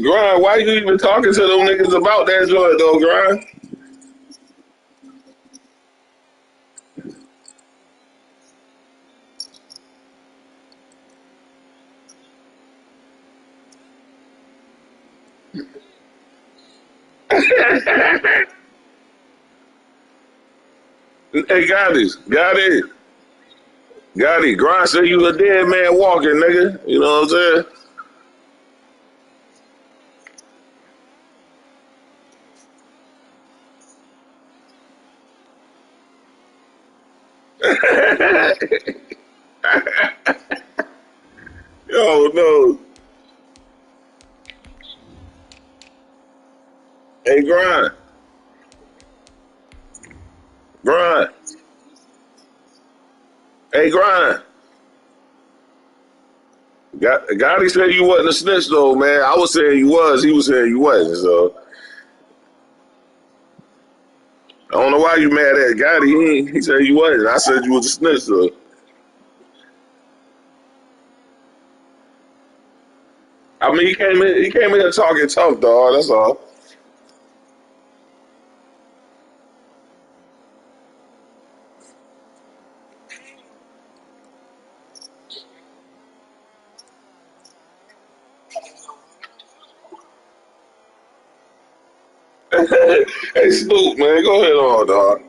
Grind, why you even talking to them niggas about that joint though, Grind? Hey, got it. Grind said you a dead man walking, nigga. You know what I'm saying? Yo, no. Hey, Grind. Hey, Grind. Gotti said you wasn't a snitch though, man. I was saying you was. He was saying you wasn't. So I don't know why you mad at Gotti. He said you wasn't. I said you was a snitch though. I mean, he came in here talking tough, dog. That's all. Hey, Snoop, man, go ahead on, dog.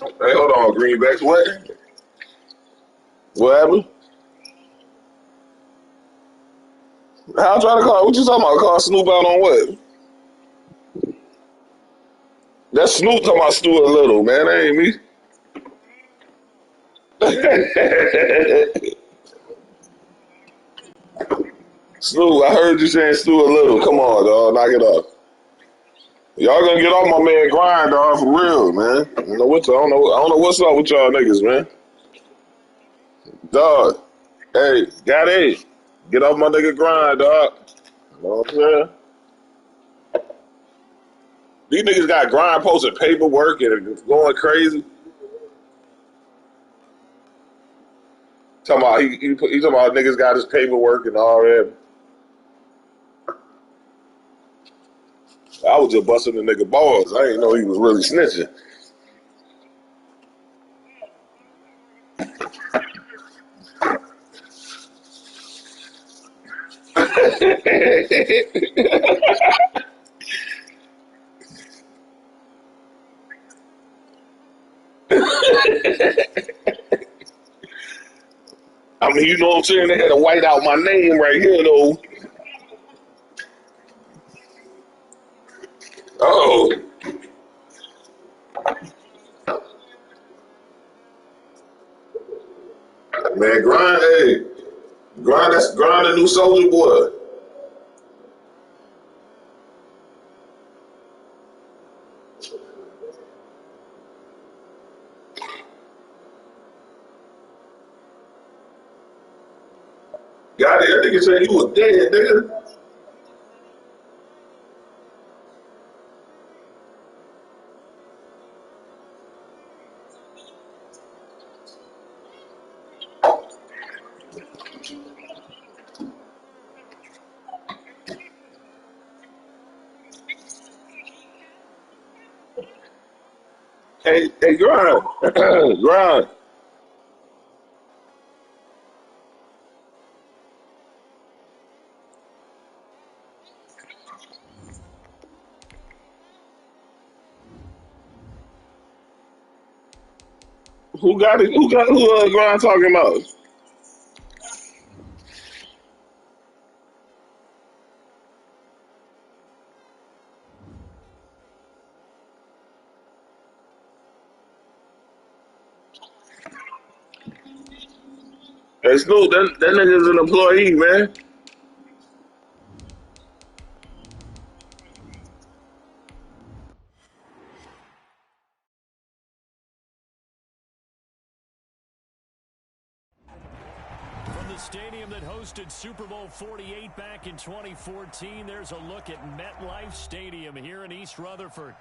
Hey, hold on, Greenbacks. What? What happened? How I try to call? What you talking about? Call Snoop out on what? That's Snoop talking about Stu a little, man. That ain't me. Snoop, I heard you saying Stu a little. Come on, dog. Knock it off. Y'all gonna get off my man Grind, dog, for real, man. I don't know what's up with y'all niggas, man. Dog. Hey, got it. Get off my nigga Grind, dog. You know what I'm saying? These niggas got Grind posting paperwork and going crazy. Talking about he talking about niggas got his paperwork and all that. I was just busting the nigga balls. I didn't know he was really snitching. I mean, you know what I'm saying? They had to white out my name right here, though. Oh, man, Grind, hey, Grind the new soldier boy. Got it. That nigga said you was dead, nigga. Hey, Grind, Grind. Who got it? Who Grind talking about? Hey, Snoop, that nigga's an employee, man. the stadium that hosted Super Bowl 48 back in 2014. There's a look at MetLife Stadium here in East Rutherford.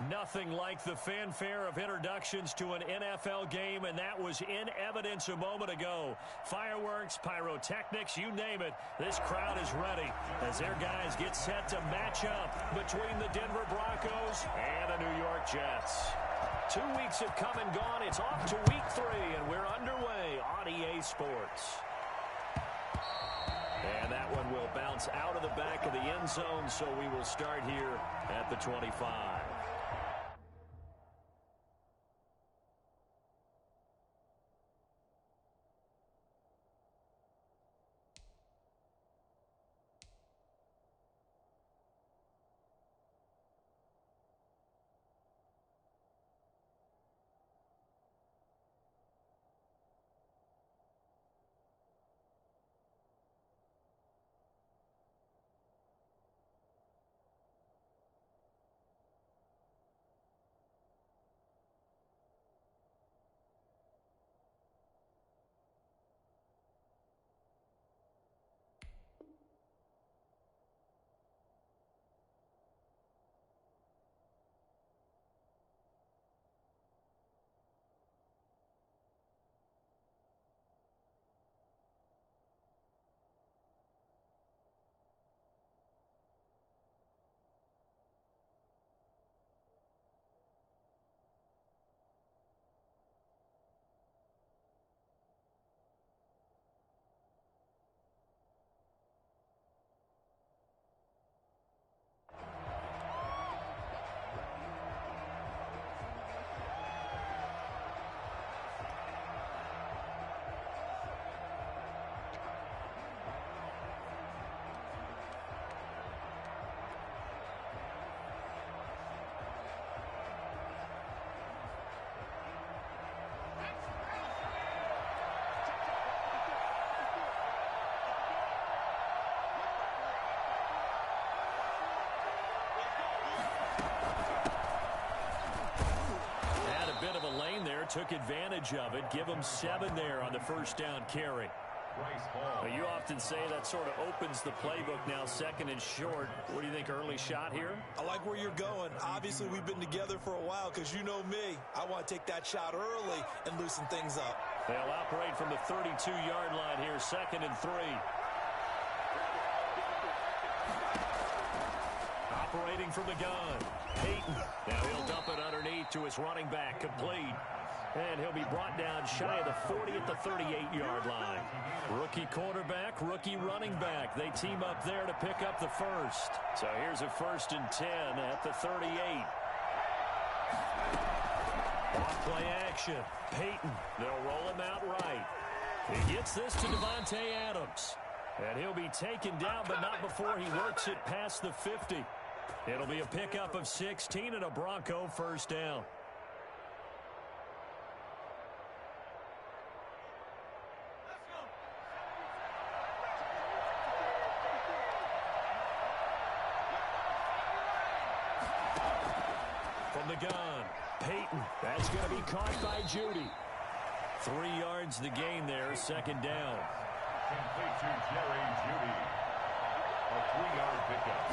Nothing like the fanfare of introductions to an NFL game, and that was in evidence a moment ago. Fireworks, pyrotechnics, you name it. This crowd is ready as their guys get set to match up between the Denver Broncos and the New York Jets. 2 weeks have come and gone. It's off to week 3, and we're underway on EA Sports. And that one will bounce out of the back of the end zone, so we will start here at the 25. Took advantage of it. Give them 7 there on the first down carry. Well, you often say that sort of opens the playbook now, 2nd and short. What do you think, early shot here? I like where you're going. Obviously, we've been together for a while because you know me. I want to take that shot early and loosen things up. They'll operate from the 32-yard line here, 2nd and 3. Operating from the gun. Peyton. Now he'll dump it underneath to his running back, complete. And he'll be brought down shy of the 40 at the 38-yard line. Rookie quarterback, rookie running back. They team up there to pick up the first. So here's a 1st and 10 at the 38. Off-play action. Peyton. They'll roll him out right. He gets this to Devontae Adams. And he'll be taken down, but not before he works it past the 50. It'll be a pickup of 16 and a Bronco first down. From the gun, Peyton. That's going to be caught by Judy. 3 yards the gain there, 2nd down. Complete to Jerry Judy. A 3-yard pickup.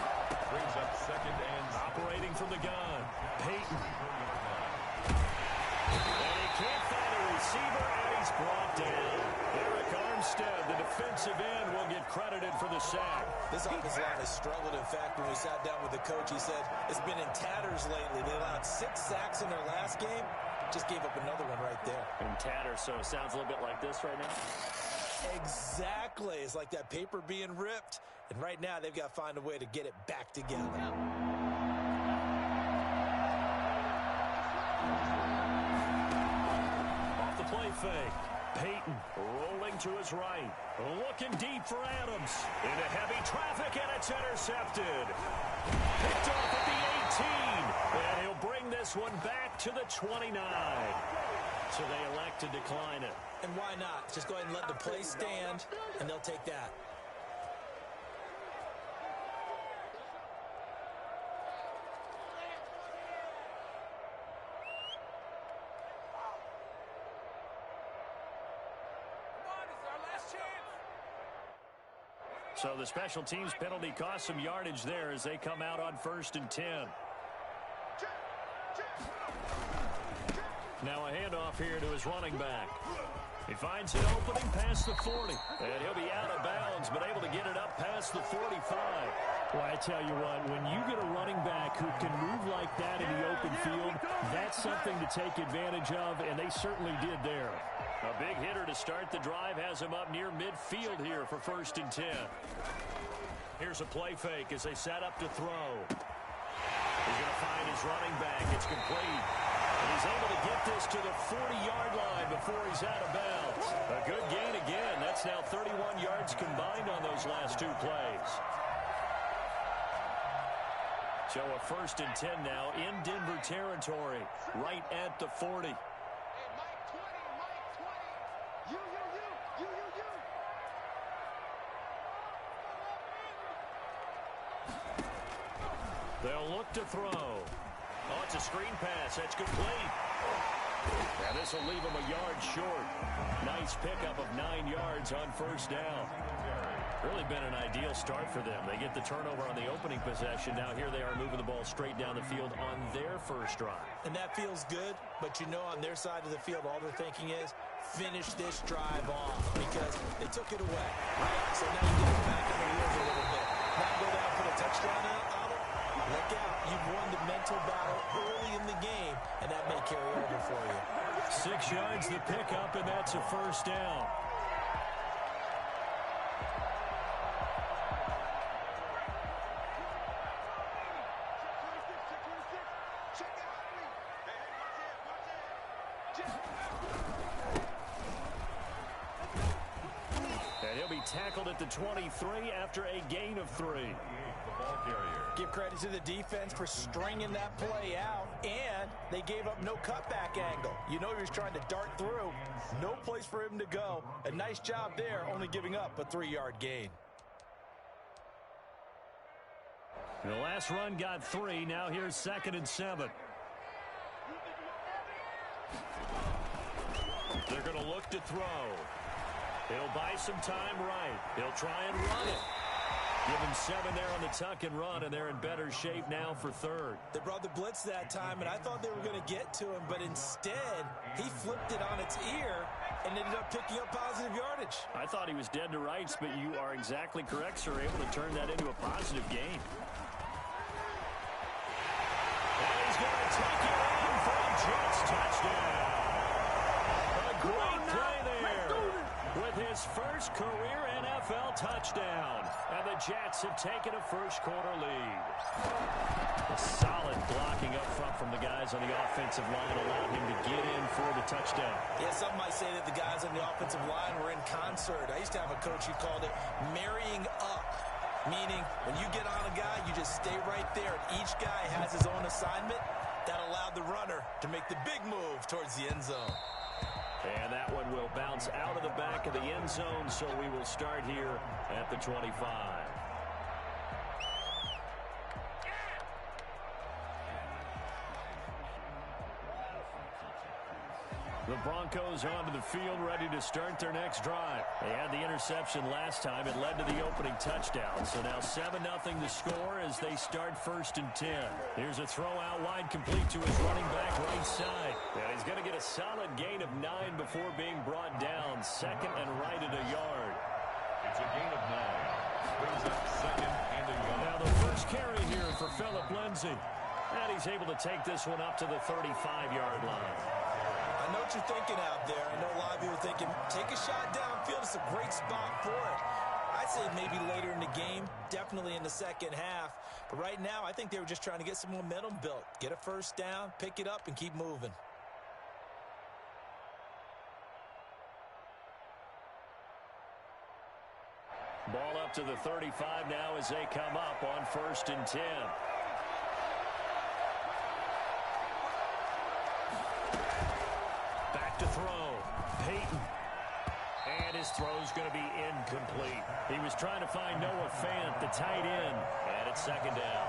Brings up 2nd and... Operating from the gun, Peyton. And he can't find a receiver, and he's brought down. Eric Armstead, the defensive end, will get credited for the sack. This offensive line has struggled. In fact, when we sat down with the coach, he said it's been in tatters lately. They allowed 6 sacks in their last game. Just gave up another one right there. In tatters, so it sounds a little bit like this right now. Exactly. It's like that paper being ripped. And right now, they've got to find a way to get it back together. Off the play fake. Peyton rolling to his right. Looking deep for Adams. Into heavy traffic, and it's intercepted. Picked off at the 18. And he'll bring this one back to the 29. So they elect to decline it. And why not? Just go ahead and let the play stand, and they'll take that. Come on, it's our last chance. So the special teams penalty cost some yardage there as they come out on 1st and 10. Now a handoff here to his running back. He finds an opening past the 40. And he'll be out of bounds, but able to get it up past the 45. Well, I tell you what, when you get a running back who can move like that in the open field, that's something to take advantage of, and they certainly did there. A big hitter to start the drive has him up near midfield here for 1st and 10. Here's a play fake as they set up to throw. He's going to find his running back. It's complete. And he's able to get this to the 40-yard line before he's out of bounds. A good gain again. That's now 31 yards combined on those last 2 plays. So a 1st and 10 now in Denver territory, right at the 40. They'll look to throw. Oh, it's a screen pass. That's complete. Now this will leave him a yard short. Nice pickup of 9 yards on 1st down. Really been an ideal start for them. They get the turnover on the opening possession. Now here they are moving the ball straight down the field on their first drive. And that feels good, but you know on their side of the field all they're thinking is finish this drive off because they took it away. Right? So now you get it back on the wheels a little bit. Now go down for the touchdown out. Look out. You've won the mental battle early in the game, and that may carry over for you. 6 yards the pickup, and that's a 1st down. And he'll be tackled at the 23 after a gain of 3. Give credit to the defense for stringing that play out, and they gave up no cutback angle. You know he was trying to dart through. No place for him to go. A nice job there, only giving up a 3-yard gain. The last run got 3. Now here's 2nd and 7. They're going to look to throw. He'll buy some time right. He'll try and run it. Give him 7 there on the tuck and run, and they're in better shape now for 3rd. They brought the blitz that time, and I thought they were going to get to him, but instead, he flipped it on its ear and ended up picking up positive yardage. I thought he was dead to rights, but you are exactly correct, sir. Able to turn that into a positive gain. And he's going to take it in for a Jets touchdown. A great play there with his first career NFL touchdown. And the Jets have taken a first-quarter lead. A solid blocking up front from the guys on the offensive line allowed him to get in for the touchdown. Yeah, some might say that the guys on the offensive line were in concert. I used to have a coach who called it marrying up, meaning when you get on a guy, you just stay right there, and each guy has his own assignment. That allowed the runner to make the big move towards the end zone. And that one will bounce out of the back of the end zone, so we will start here at the 25. The Broncos onto the field, ready to start their next drive. They had the interception last time. It led to the opening touchdown. So now 7-0 to score as they start 1st and 10. Here's a throw out wide, complete to his running back right side. And he's going to get a solid gain of 9 before being brought down. 2nd and right at a yard. It's a gain of 9. Brings up 2nd and a yard. Now the first carry here for Phillip Lindsay. And he's able to take this one up to the 35-yard line. I know what you're thinking out there. I know a lot of you are thinking, take a shot downfield. It's a great spot for it. I'd say maybe later in the game, definitely in the second half. But right now, I think they were just trying to get some momentum built. Get a first down, pick it up, and keep moving. Ball up to the 35 now as they come up on 1st and 10. To throw, Peyton, and his throw's going to be incomplete. He was trying to find Noah Fant, the tight end, and it's 2nd down.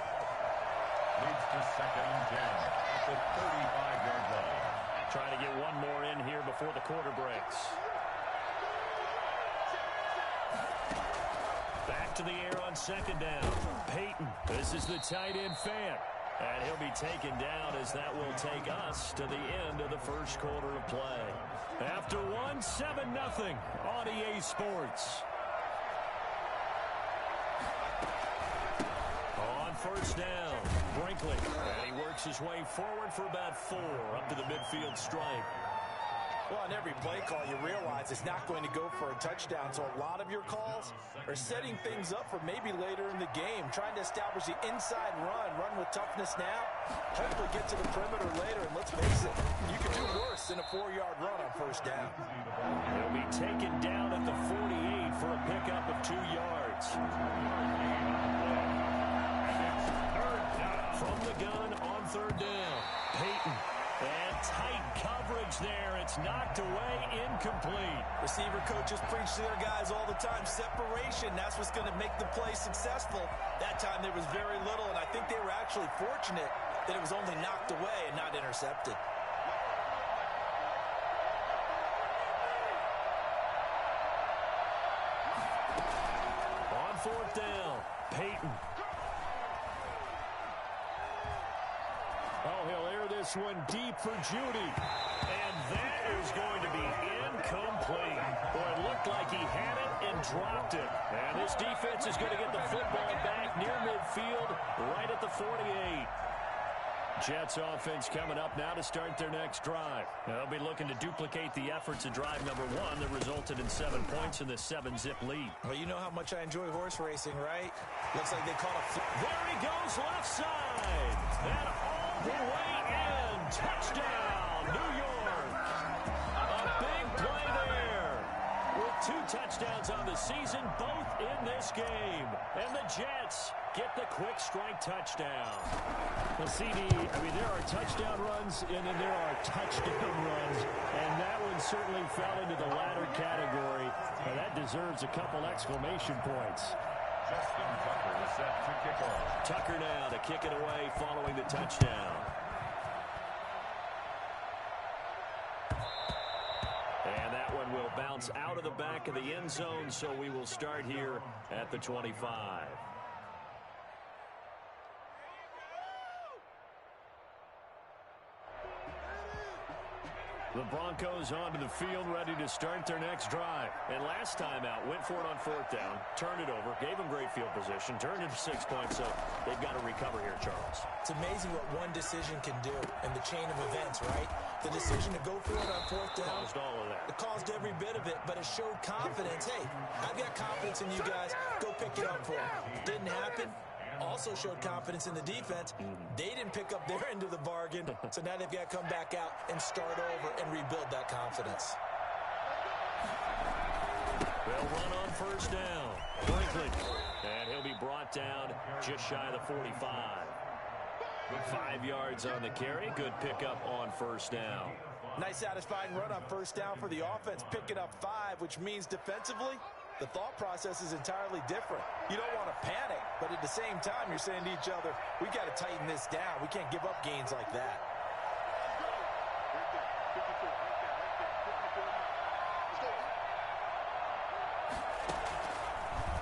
Leads to 2nd and 10 at the 35-yard line. Trying to get one more in here before the quarter breaks. Back to the air on second down. Peyton, this is the tight end fan. And he'll be taken down as that will take us to the end of the first quarter of play. After one, 7-0 on EA Sports. On first down, Brinkley. And he works his way forward for about 4 up to the midfield stripe. Well, on every play call, you realize it's not going to go for a touchdown. So a lot of your calls are setting things up for maybe later in the game, trying to establish the inside run with toughness now, hopefully get to the perimeter later. And let's face it, you can do worse than a 4-yard run on first down. He'll be taken down at the 48 for a pickup of 2 yards. From the gun on third down, Peyton. And tight coverage there. It's knocked away, incomplete. Receiver coaches preach to their guys all the time. Separation, that's what's going to make the play successful. That time there was very little, and I think they were actually fortunate that it was only knocked away and not intercepted. On fourth down, Peyton. Oh, he'll air this one deep for Judy. And that is going to be incomplete. Boy, it looked like he had it and dropped it. And this defense is going to get the football back near midfield, right at the 48. Jets offense coming up now to start their next drive. They'll be looking to duplicate the efforts of drive number 1 that resulted in 7 points in the 7-zip lead. Well, you know how much I enjoy horse racing, right? Looks like they caught a... There he goes, left side. And all the way in. Touchdown, New York. A big play there. With 2 touchdowns on the season, both in this game. And the Jets get the quick strike touchdown. Well, CD, I mean, there are touchdown runs and then there are touchdown runs. And that one certainly fell into the latter category. And that deserves a couple exclamation points. Justin Tucker is set to kick off. Tucker now to kick it away following the touchdown. And that one will bounce out of the back of the end zone, so we will start here at the 25. The Broncos onto the field, ready to start their next drive. And last time out, went for it on fourth down, turned it over, gave them great field position, turned it to 6 points, so they've got to recover here, Charles. It's amazing what one decision can do in the chain of events, right? The decision to go for it on fourth down. Caused all of that. It caused every bit of it, but it showed confidence. Hey, I've got confidence in you guys. Go pick it up for them. Didn't happen. Also showed confidence in the defense. They didn't pick up their end of the bargain, so now they've got to come back out and start over and rebuild that confidence. They'll run on first down. Brinkley. And he'll be brought down just shy of the 45. 5 yards on the carry. Good pickup on first down. Nice satisfying run on first down for the offense, picking up 5, which means defensively, the thought process is entirely different. You don't want to panic, but at the same time, you're saying to each other, we got to tighten this down. We can't give up gains like that.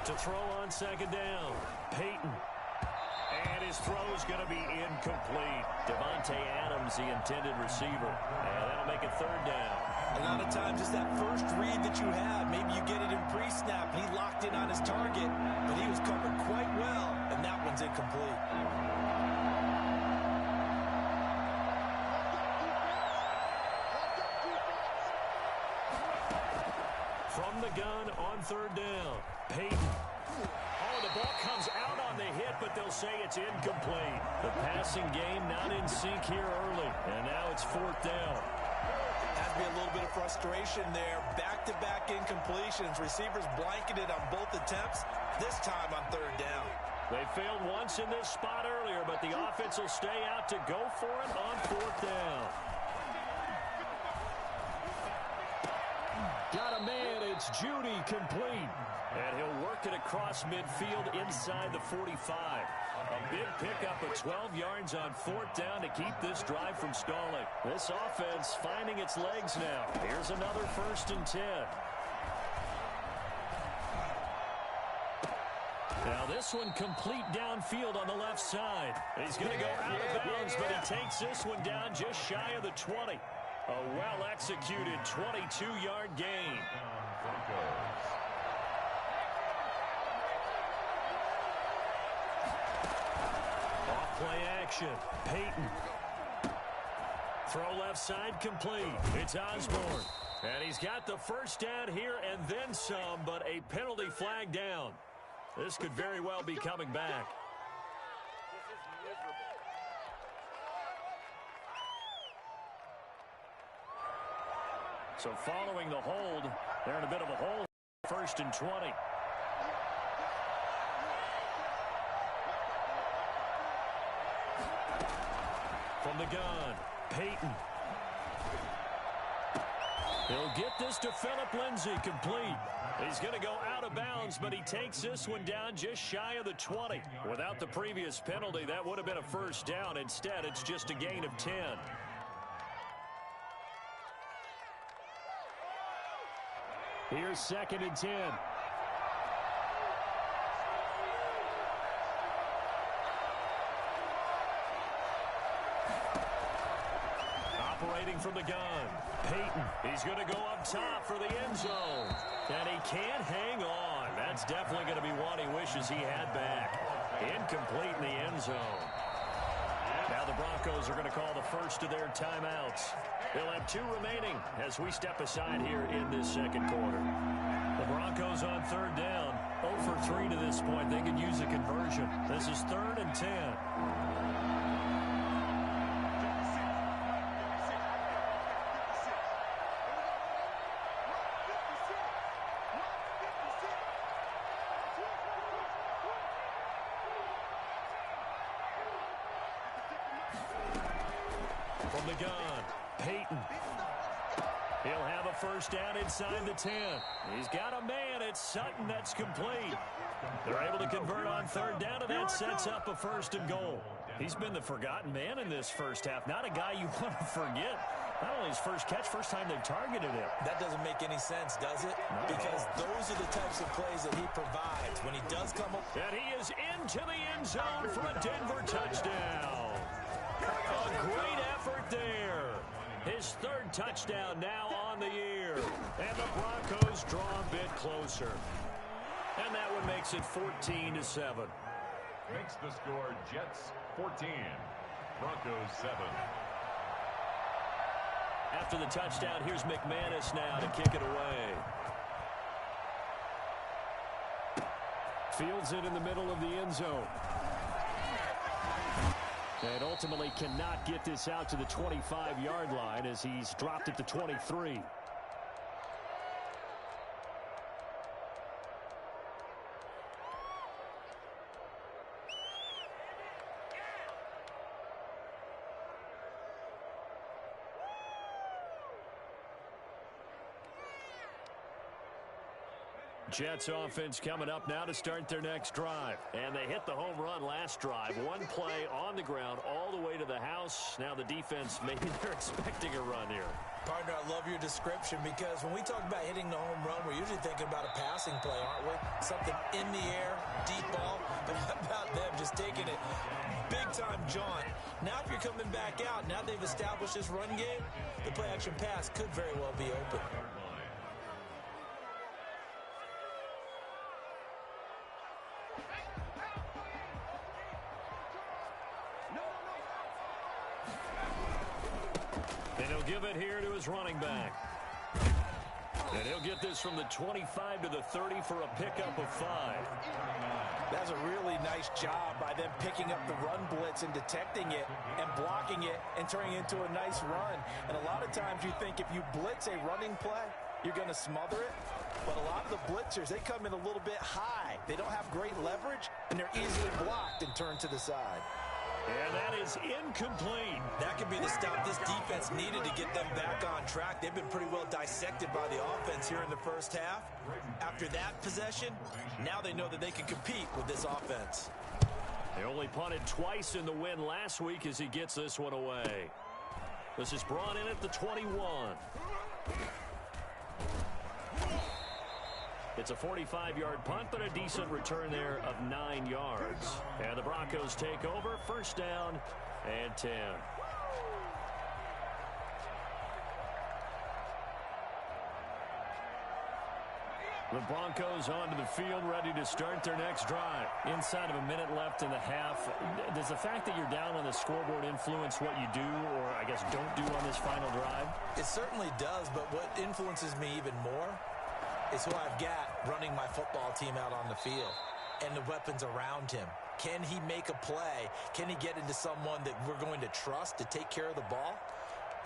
To throw on second down, Peyton. And his throw's going to be incomplete. Devontae Adams, the intended receiver. And that'll make it third down. A lot of times it's that first read that you have. Maybe you get it in pre-snap. He locked in on his target, but he was covered quite well, and that one's incomplete. From the gun on third down, Peyton. Oh, the ball comes out on the hit, but they'll say it's incomplete. The passing game not in sync here early, and now it's fourth down. Has to be a little bit of frustration there. Back-to-back incompletions. Receivers blanketed on both attempts, this time on third down. They failed once in this spot earlier, but the offense will stay out to go for it on fourth down. Got a man, it's Judy, complete. And he'll work it across midfield inside the 45. A big pickup of 12 yards on fourth down to keep this drive from stalling. This offense finding its legs now. Here's another 1st and 10. Now this one complete downfield on the left side. He's going to go out of bounds, but he takes this one down just shy of the 20. A well-executed 22-yard gain. Off-play action. Peyton. Throw left side complete. It's Osborne. And he's got the first down here and then some, but a penalty flag down. This could very well be coming back. So following the hold, they're in a bit of a hole. 1st and 20. From the gun, Peyton. He'll get this to Phillip Lindsay, complete. He's going to go out of bounds, but he takes this one down just shy of the 20. Without the previous penalty, that would have been a first down. Instead, it's just a gain of 10. Here's 2nd and 10. Operating from the gun. Peyton, he's going to go up top for the end zone. And he can't hang on. That's definitely going to be one he wishes he had back. Incomplete in the end zone. Now the Broncos are going to call the first of their timeouts. They'll have 2 remaining as we step aside here in this second quarter. The Broncos on 3rd down. 0 for 3 to this point. They could use a conversion. This is 3rd and 10. From the gun, Peyton. He'll have a first down inside the 10. He's got a man. It's Sutton that's complete. They're able to convert on 3rd down, and that sets up a 1st and goal. He's been the forgotten man in this first half. Not a guy you want to forget. Not only his first catch, first time they've targeted him. That doesn't make any sense, does it? Because those are the types of plays that he provides. When he does come up. And he is into the end zone for a Denver touchdown. A great effort there. His 3rd touchdown now on the year. And the Broncos draw a bit closer. And that one makes it 14-7. Makes the score Jets 14, Broncos 7. After the touchdown, here's McManus now to kick it away. Fields it in the middle of the end zone. And ultimately cannot get this out to the 25-yard line as he's dropped at the 23. Jets offense coming up now to start their next drive. And they hit the home run last drive. One play on the ground all the way to the house. Now the defense, maybe they're expecting a run here. Partner, I love your description because when we talk about hitting the home run, we're usually thinking about a passing play, aren't we? Something in the air, deep ball. But how about them just taking it big-time jaunt? Now if you're coming back out, now they've established this run game, the play-action pass could very well be open. And he'll give it here to his running back. And he'll get this from the 25 to the 30 for a pickup of 5. That's a really nice job by them picking up the run blitz and detecting it and blocking it and turning it into a nice run. And a lot of times you think if you blitz a running play, you're going to smother it. But a lot of the blitzers, they come in a little bit high. They don't have great leverage, and they're easily blocked and turned to the side. And that is incomplete. That could be the stop this defense needed to get them back on track. They've been pretty well dissected by the offense here in the first half. After that possession, now they know that they can compete with this offense. They only punted twice in the win last week as he gets this one away. This is brought in at the 21. It's a 45-yard punt, but a decent return there of 9 yards. And the Broncos take over, first down and 10. The Broncos onto the field, ready to start their next drive. Inside of a minute left in the half, does the fact that you're down on the scoreboard influence what you do, or I guess don't do on this final drive? It certainly does, but what influences me even more is who I've got running my football team out on the field and the weapons around him. Can he make a play? Can he get into someone that we're going to trust to take care of the ball?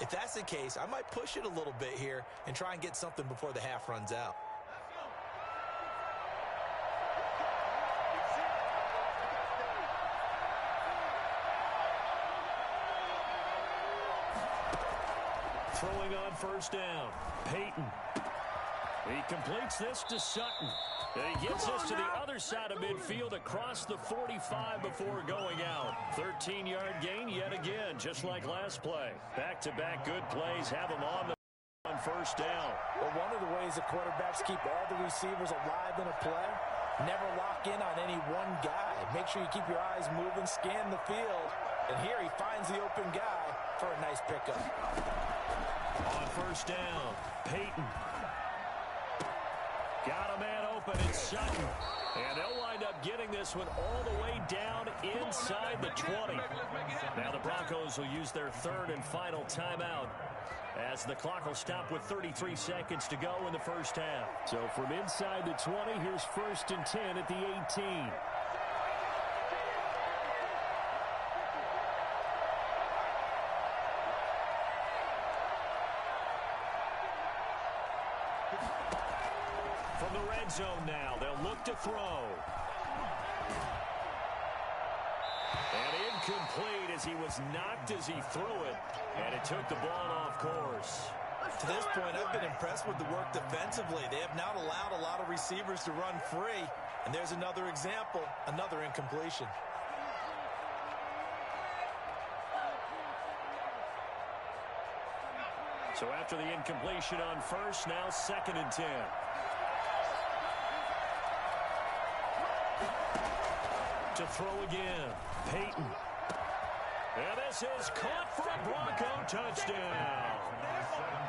If that's the case, I might push it a little bit here and try and get something before the half runs out. Throwing on first down, Peyton. He completes this to Sutton. He gets this to the other side of midfield across the 45 before going out. 13-yard gain yet again, just like last play. Back-to-back good plays have him on first down. Well, one of the ways the quarterbacks keep all the receivers alive in a play, never lock in on any one guy. Make sure you keep your eyes moving, scan the field. And here he finds the open guy for a nice pickup. On first down, Peyton. Got a man open, it's Sutton. And they'll wind up getting this one all the way down inside the 20. Now the Broncos will use their third and final timeout as the clock will stop with 33 seconds to go in the first half. So from inside the 20, here's first and 10 at the 18. From the red zone now, they'll look to throw. And incomplete as he was knocked as he threw it. And it took the ball off course. To this point, I've been impressed with the work defensively. They have not allowed a lot of receivers to run free. And there's another example, another incompletion. So after the incompletion on first, now second and 10. To throw again, Peyton. And this is caught for a Bronco touchdown.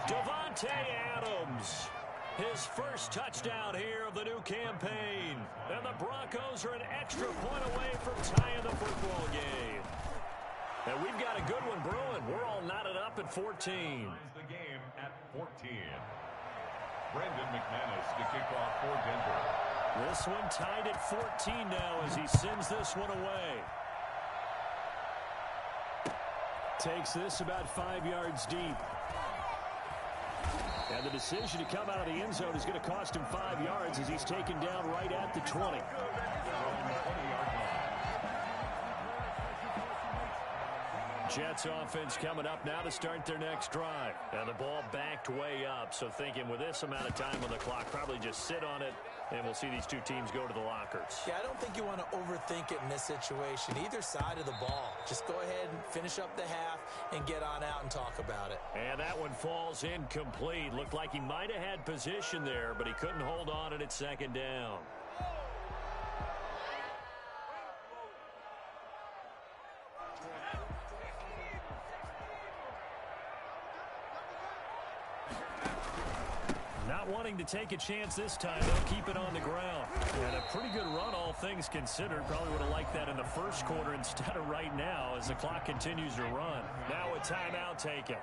Devontae Adams, his first touchdown here of the new campaign. And the Broncos are an extra point away from tying the football game. And we've got a good one brewing. We're all knotted up at 14. The game at 14. Brandon McManus to kick off for Denver. This one tied at 14 now as he sends this one away. Takes this about 5 yards deep. And the decision to come out of the end zone is going to cost him 5 yards as he's taken down right at the 20. Jets offense coming up now to start their next drive. And the ball backed way up, so thinking with this amount of time on the clock, probably just sit on it, and we'll see these two teams go to the lockers. Yeah, I don't think you want to overthink it in this situation. Either side of the ball. Just go ahead and finish up the half and get on out and talk about it. And that one falls incomplete. Looked like he might have had position there, but he couldn't hold on it at second down. Not wanting to take a chance this time, they'll keep it on the ground. And a pretty good run, all things considered. Probably would have liked that in the first quarter instead of right now as the clock continues to run. Now a timeout taken.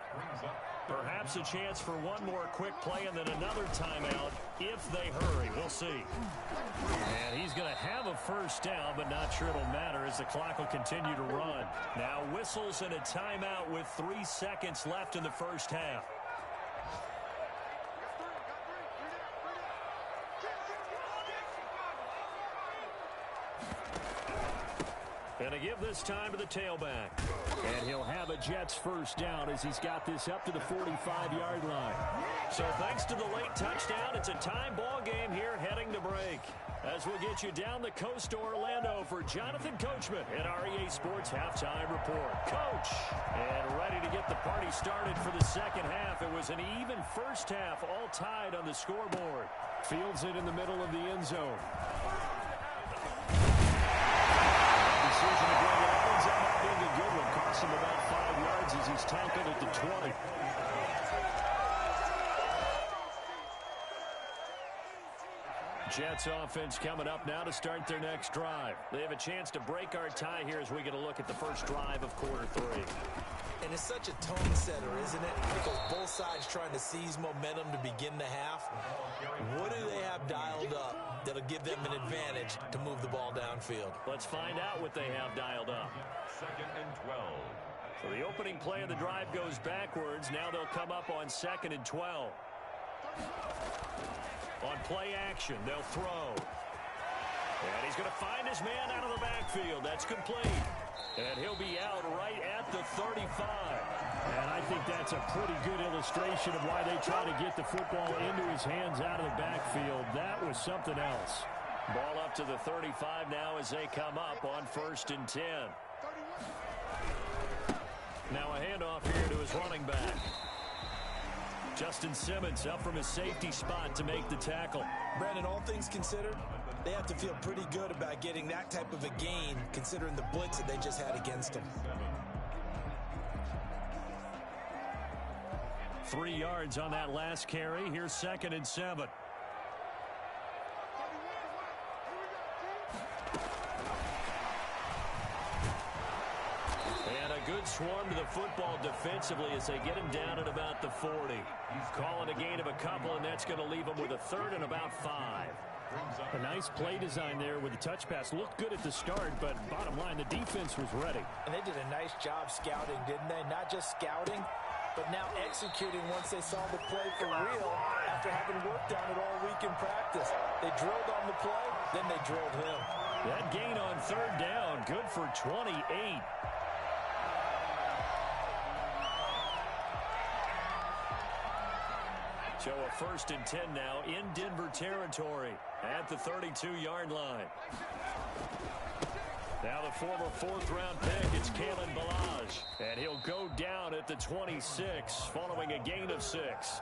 Perhaps a chance for one more quick play and then another timeout if they hurry. We'll see. And he's going to have a first down, but not sure it'll matter as the clock will continue to run. Now whistles and a timeout with 3 seconds left in the first half. And to give this time to the tailback. And he'll have a Jets first down as he's got this up to the 45-yard line. So thanks to the late touchdown, it's a tie ball game here heading to break. as we'll get you down the coast to Orlando for Jonathan Coachman at REA Sports Halftime Report. Coach, and ready to get the party started for the second half. It was an even first half, all tied on the scoreboard. Fields it in the middle of the end zone. Decision to bring it up ends up not being a good one. Cost him about 5 yards as he's tackled at the 20. Jets offense coming up now to start their next drive. They have a chance to break our tie here as we get a look at the first drive of quarter 3. And it's such a tone setter, isn't it? Because both sides trying to seize momentum to begin the half. What do they have dialed up that'll give them an advantage to move the ball downfield? Let's find out what they have dialed up. 2nd and 12. So the opening play of the drive goes backwards. Now they'll come up on 2nd and 12. On play action, they'll throw. And he's going to find his man out of the backfield. That's complete. And he'll be out right at the 35. And I think that's a pretty good illustration of why they try to get the football into his hands out of the backfield. That was something else. Ball up to the 35 now as they come up on 1st and 10. Now a handoff here to his running back. Justin Simmons up from his safety spot to make the tackle. Brandon, all things considered, they have to feel pretty good about getting that type of a gain, considering the blitz that they just had against them. 3 yards on that last carry. Here's 2nd and 7. And a good swarm to the football defensively as they get him down at about the 40. Calling a gain of a couple, and that's going to leave him with a 3rd and about 5. A nice play design there with the touch pass. Looked good at the start, but bottom line, the defense was ready. And they did a nice job scouting, didn't they? Not just scouting, but now executing once they saw the play for real after having worked on it all week in practice. They drilled on the play, then they drilled him. That gain on 3rd down, good for 28. So a 1st and 10 now in Denver territory at the 32-yard line. Now the former 4th-round pick, it's Kalen Ballage. And he'll go down at the 26 following a gain of 6.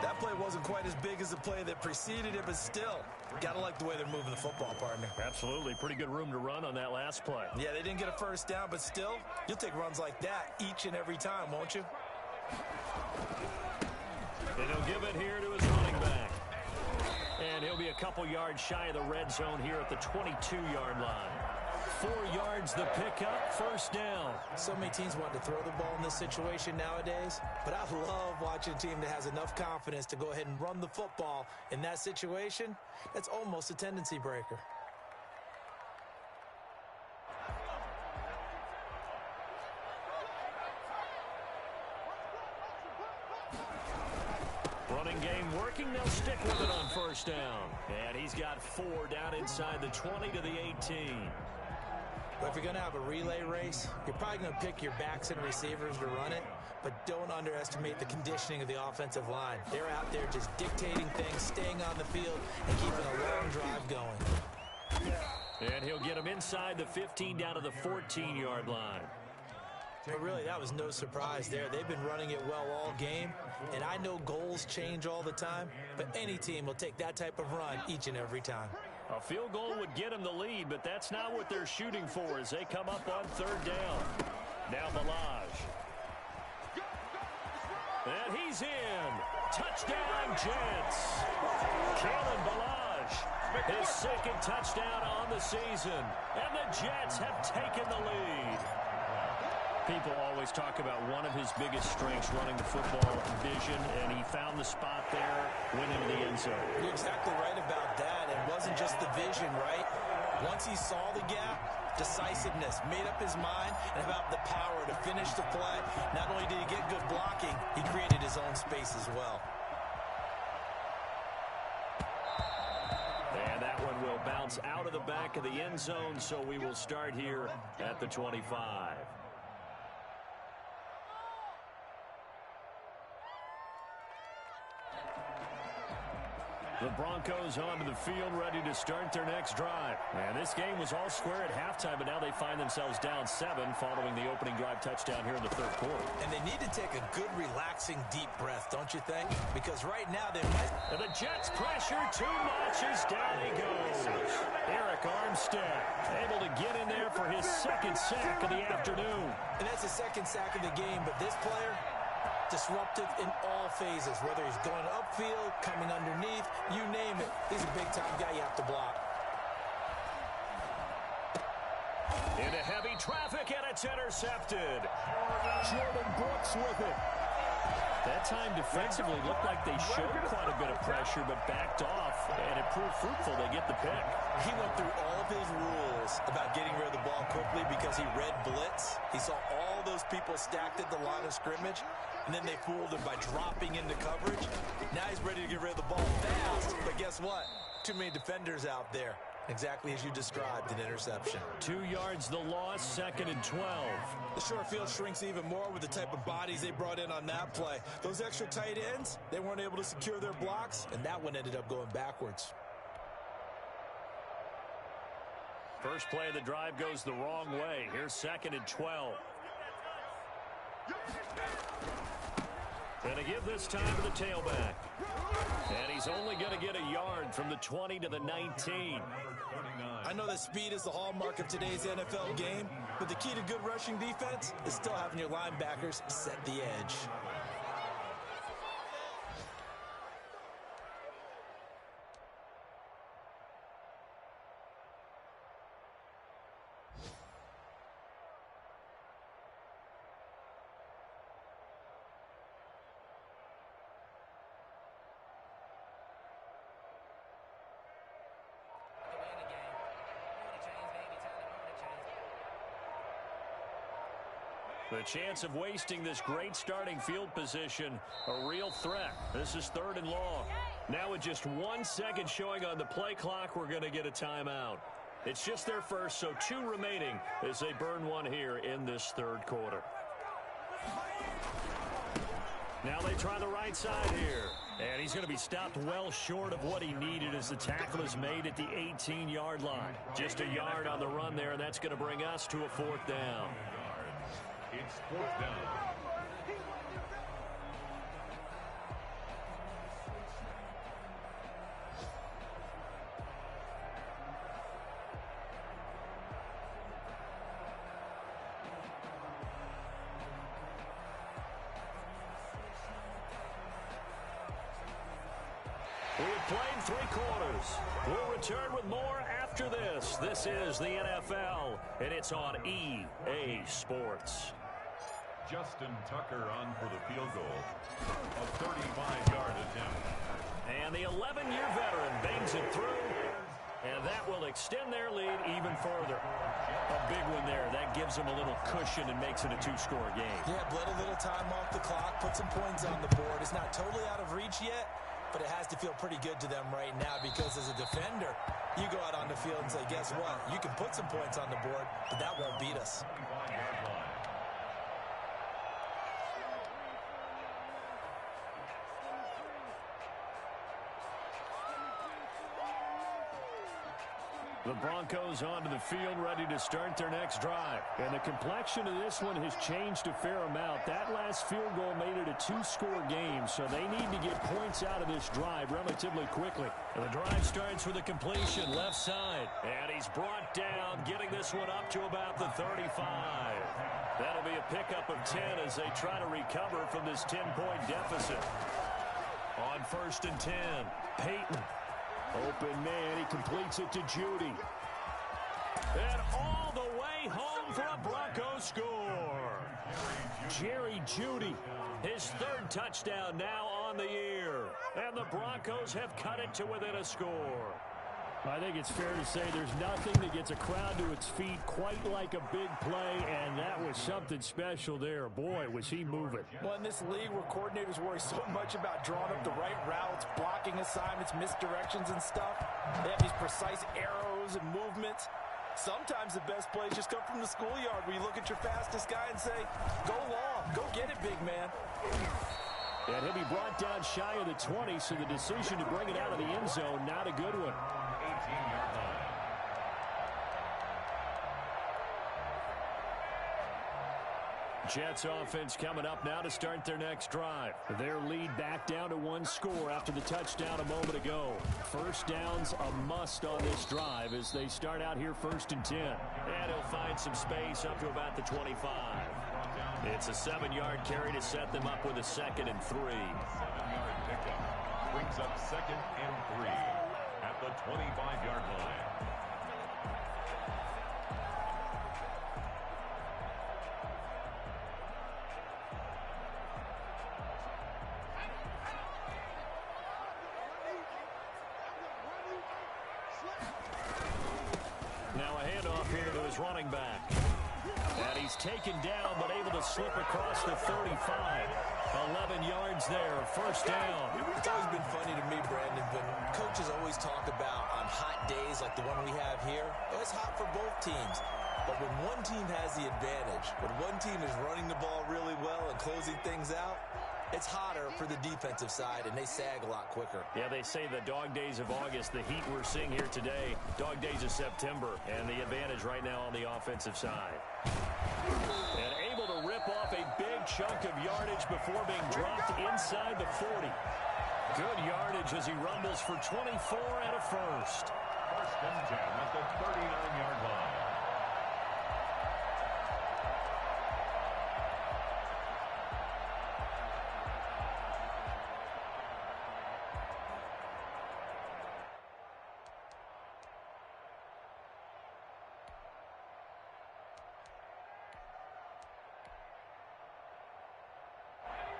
That play wasn't quite as big as the play that preceded it, but still, got to like the way they're moving the football, partner. Absolutely. Pretty good room to run on that last play. Yeah, they didn't get a 1st down, but still, you'll take runs like that each and every time, won't you? And he'll give it here to his running back. And he'll be a couple yards shy of the red zone here at the 22-yard line. 4 yards the pickup, 1st down. So many teams want to throw the ball in this situation nowadays, but I love watching a team that has enough confidence to go ahead and run the football in that situation. That's almost a tendency breaker. Running game working. They'll stick with it on 1st down. And he's got 4 down inside the 20 to the 18. But if you're going to have a relay race, you're probably going to pick your backs and receivers to run it, but don't underestimate the conditioning of the offensive line. They're out there just dictating things, staying on the field, and keeping a long drive going. And he'll get him inside the 15 down to the 14-yard line. But really, that was no surprise there. They've been running it well all game, and I know goals change all the time, but any team will take that type of run each and every time. A field goal would get them the lead, but that's not what they're shooting for as they come up on 3rd down. Now Ballage. And he's in. Touchdown, Jets. Kalen Ballage, his 2nd touchdown on the season. And the Jets have taken the lead. People always talk about one of his biggest strengths, running the football, vision, and he found the spot there, went into the end zone. You're exactly right about that. It wasn't just the vision, right? Once he saw the gap, decisiveness, made up his mind, and about the power to finish the play. Not only did he get good blocking, he created his own space as well. And that one will bounce out of the back of the end zone, so we will start here at the 25. The Broncos onto the field, ready to start their next drive. And this game was all square at halftime, but now they find themselves down 7 following the opening drive touchdown here in the third quarter. And they need to take a good, relaxing, deep breath, don't you think? Because right now they might... And the Jets pressure too much as down he goes. Eric Armstead able to get in there for his second sack of the afternoon. And that's the second sack of the game, but this player... disruptive in all phases, whether he's going upfield, coming underneath, you name it. He's a big-time guy you have to block. Into heavy traffic, and it's intercepted. Jordan Brooks with it. That time defensively looked like they showed quite a bit of pressure, but backed off, and it proved fruitful. They get the pick. He went through all of his rules about getting rid of the ball quickly because he read blitz. He saw all those people stacked at the line of scrimmage, and then they fooled him by dropping into coverage. Now he's ready to get rid of the ball fast, but guess what? Too many defenders out there. Exactly as you described, an interception. 2 yards the loss, 2nd and 12. The short field shrinks even more with the type of bodies they brought in on that play. Those extra tight ends, they weren't able to secure their blocks, and that one ended up going backwards. First play of the drive goes the wrong way. Here's 2nd and 12. And a give this time to the tailback. And he's only going to get a yard from the 20 to the 19. I know that speed is the hallmark of today's NFL game, but the key to good rushing defense is still having your linebackers set the edge. The chance of wasting this great starting field position, a real threat. This is 3rd and long. Now with just 1 second showing on the play clock, we're going to get a timeout. It's just their first, so 2 remaining as they burn one here in this 3rd quarter. Now they try the right side here. And he's going to be stopped well short of what he needed as the tackle is made at the 18-yard line. Just a yard on the run there, and that's going to bring us to a 4th down. It's 4th down. We have played 3 quarters. We'll return with more after this. This is the NFL, and it's on EA Sports. Justin Tucker on for the field goal. A 35-yard attempt. And the 11-year veteran bangs it through, and that will extend their lead even further. A big one there. That gives them a little cushion and makes it a 2-score game. Yeah, bled a little time off the clock, put some points on the board. It's not totally out of reach yet, but it has to feel pretty good to them right now because as a defender, you go out on the field and say, guess what? You can put some points on the board, but that won't beat us. The Broncos onto the field, ready to start their next drive. And the complexion of this one has changed a fair amount. That last field goal made it a 2-score game, so they need to get points out of this drive relatively quickly. And the drive starts with a completion left side. And he's brought down, getting this one up to about the 35. That'll be a pickup of 10 as they try to recover from this 10-point deficit. On 1st and 10, Peyton. Open man, he completes it to Judy. And all the way home for a Broncos score. Jerry Judy, his 3rd touchdown now on the year. And the Broncos have cut it to within a score. I think it's fair to say there's nothing that gets a crowd to its feet quite like a big play, and that was something special there. Boy, was he moving. Well, in this league where coordinators worry so much about drawing up the right routes, blocking assignments, misdirections and stuff, they have these precise arrows and movements. Sometimes the best plays just come from the schoolyard where you look at your fastest guy and say, go long, go get it, big man. And he'll be brought down shy of the 20, so the decision to bring it out of the end zone, not a good one. 18-yard line. Jets offense coming up now to start their next drive. Their lead back down to one score after the touchdown a moment ago. First down's a must on this drive as they start out here 1st and 10. And he'll find some space up to about the 25. It's a 7-yard carry to set them up with a 2nd and 3. 7-yard pickup brings up 2nd and 3 at the 25-yard line. Now a handoff here to his running back. And he's taken down, but able to slip across the 35. 11 yards there, 1st down. It's always been funny to me, Brandon, when coaches always talk about on hot days like the one we have here, it's hot for both teams. But when one team has the advantage, when one team is running the ball really well and closing things out, it's hotter for the defensive side, and they sag a lot quicker. Yeah, they say the dog days of August, the heat we're seeing here today, dog days of September, and the advantage right now on the offensive side. And able to rip off a big chunk of yardage before being dropped inside the 40. Good yardage as he rumbles for 24 and a first. 1st and 10 at the 39-yard line.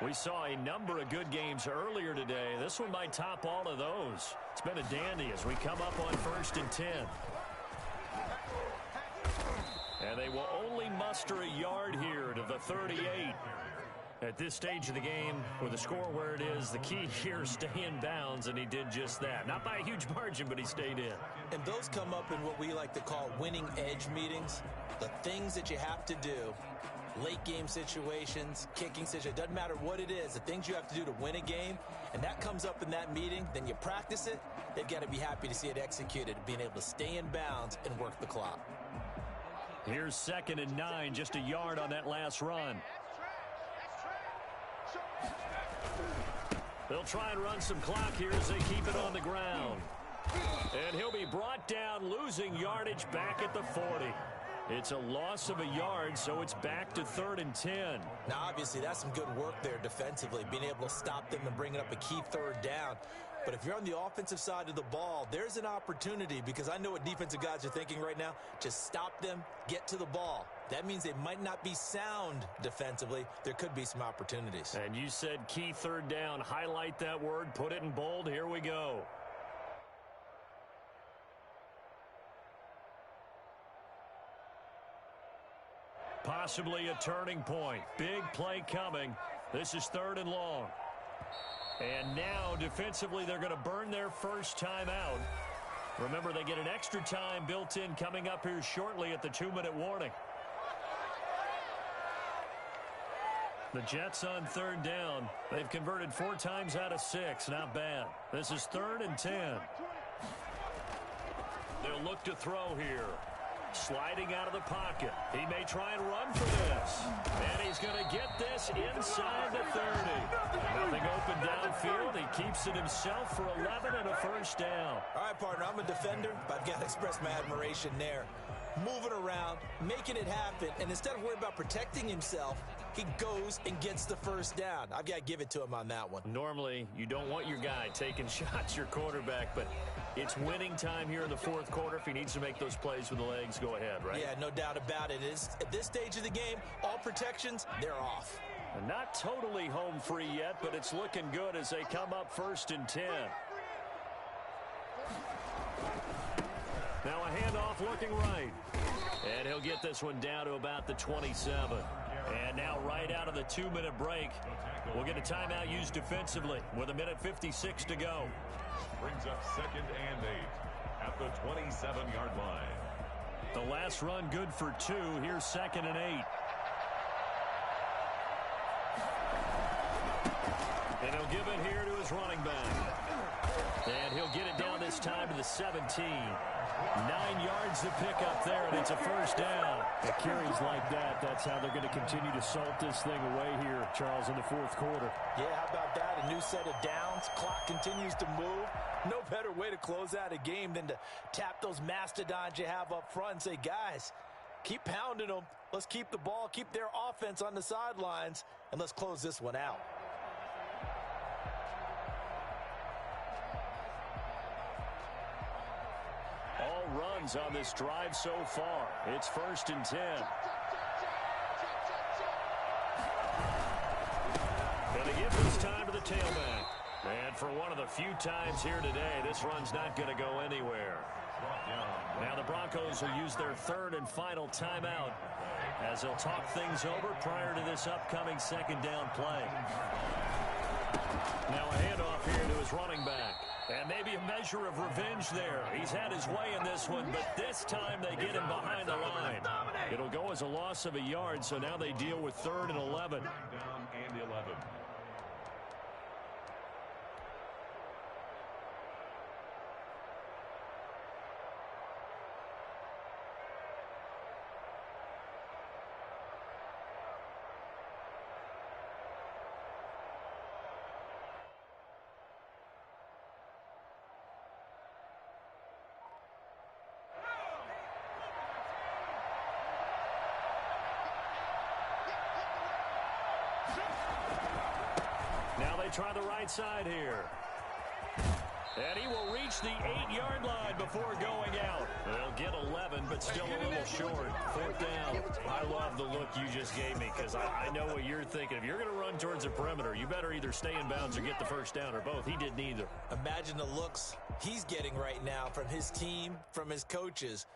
We saw a number of good games earlier today. This one might top all of those. It's been a dandy as we come up on 1st and 10. And they will only muster a yard here to the 38. At this stage of the game, with the score where it is, the key here is stay in bounds, and he did just that. Not by a huge margin, but he stayed in. And those come up in what we like to call winning edge meetings. The things that you have to do, late game situations, kicking situations, doesn't matter what it is, the things you have to do to win a game, and that comes up in that meeting, then you practice it, they've got to be happy to see it executed, being able to stay in bounds and work the clock. Here's 2nd and 9, just a yard on that last run. They'll try and run some clock here as they keep it on the ground. And he'll be brought down, losing yardage back at the 40. It's a loss of a yard, so it's back to 3rd and 10. Now, obviously, that's some good work there defensively, being able to stop them and bringing up a key 3rd down. But if you're on the offensive side of the ball, there's an opportunity, because I know what defensive guys are thinking right now. Just stop them, get to the ball. That means they might not be sound defensively. There could be some opportunities. And you said key 3rd down. Highlight that word, put it in bold. Here we go. Possibly a turning point. Big play coming. This is 3rd and long. And now, defensively, they're going to burn their first time out. Remember, they get an extra time built in coming up here shortly at the 2-minute warning. The Jets on 3rd down. They've converted 4 times out of 6. Not bad. This is 3rd and 10. They'll look to throw here. Sliding out of the pocket. He may try and run for this. And he's going to get this inside the 30. Nothing open downfield. He keeps it himself for 11 and a first down. All right, partner, I'm a defender, but I've got to express my admiration there. Moving around, making it happen, and instead of worrying about protecting himself, he goes and gets the first down. I've got to give it to him on that one. Normally, you don't want your guy taking shots, your quarterback, but it's winning time here in the 4th quarter. If he needs to make those plays with the legs, go ahead, right? Yeah, no doubt about it. At this stage of the game, all protections, they're off. Not totally home free yet, but it's looking good as they come up 1st and 10. Now a handoff looking right. And he'll get this one down to about the 27. And now right out of the 2-minute break, we'll get a timeout used defensively with 1:56 to go. Brings up 2nd and 8 at the 27-yard line. The last run good for 2. Here's 2nd and 8. And he'll give it here to his running back. And he'll get it down this time to the 17. 9 yards to pick up there, and it's a first down. The carries like that, that's how they're going to continue to salt this thing away here, Charles, in the fourth quarter. Yeah, how about that? A new set of downs. Clock continues to move. No better way to close out a game than to tap those mastodons you have up front and say, guys, keep pounding them. Let's keep the ball, keep their offense on the sidelines, and let's close this one out. All runs on this drive so far. It's 1st and 10. And they give this time to the tailback. And for one of the few times here today, this run's not going to go anywhere. Now the Broncos will use their 3rd and final timeout as they'll talk things over prior to this upcoming 2nd down play. Now a handoff here to his running back. And maybe a measure of revenge there. He's had his way in this one, but this time they get him behind the line. It'll go as a loss of a yard, so now they deal with 3rd and 11. Down and 11. Now they try the right side here. And he will reach the 8-yard line before going out. They'll get 11, but still a little short. 4th down. I love the look you just gave me because I know what you're thinking. If you're going to run towards the perimeter, you better either stay in bounds or get the first down or both. He did neither. Imagine the looks he's getting right now from his team, from his coaches.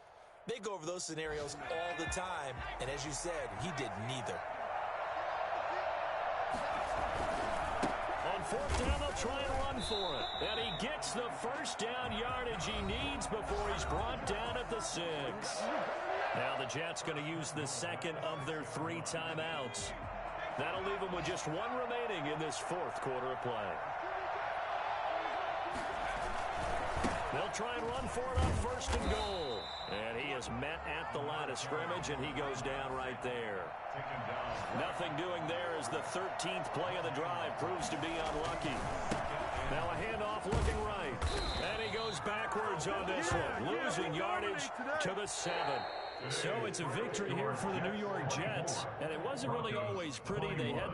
They go over those scenarios all the time, and as you said, he did neither. On 4th down, they'll try and run for it. And he gets the first down yardage he needs before he's brought down at the 6. Now the Jets going to use the 2nd of their 3 timeouts. That'll leave them with just 1 remaining in this 4th quarter of play. They'll try and run for it on 1st and goal. And he is met at the line of scrimmage, and he goes down right there. Nothing doing there as the 13th play of the drive proves to be unlucky. Now a handoff looking right. And he goes backwards on this one, losing yardage to the 7. So it's a victory here for the New York Jets. And it wasn't really always pretty. They had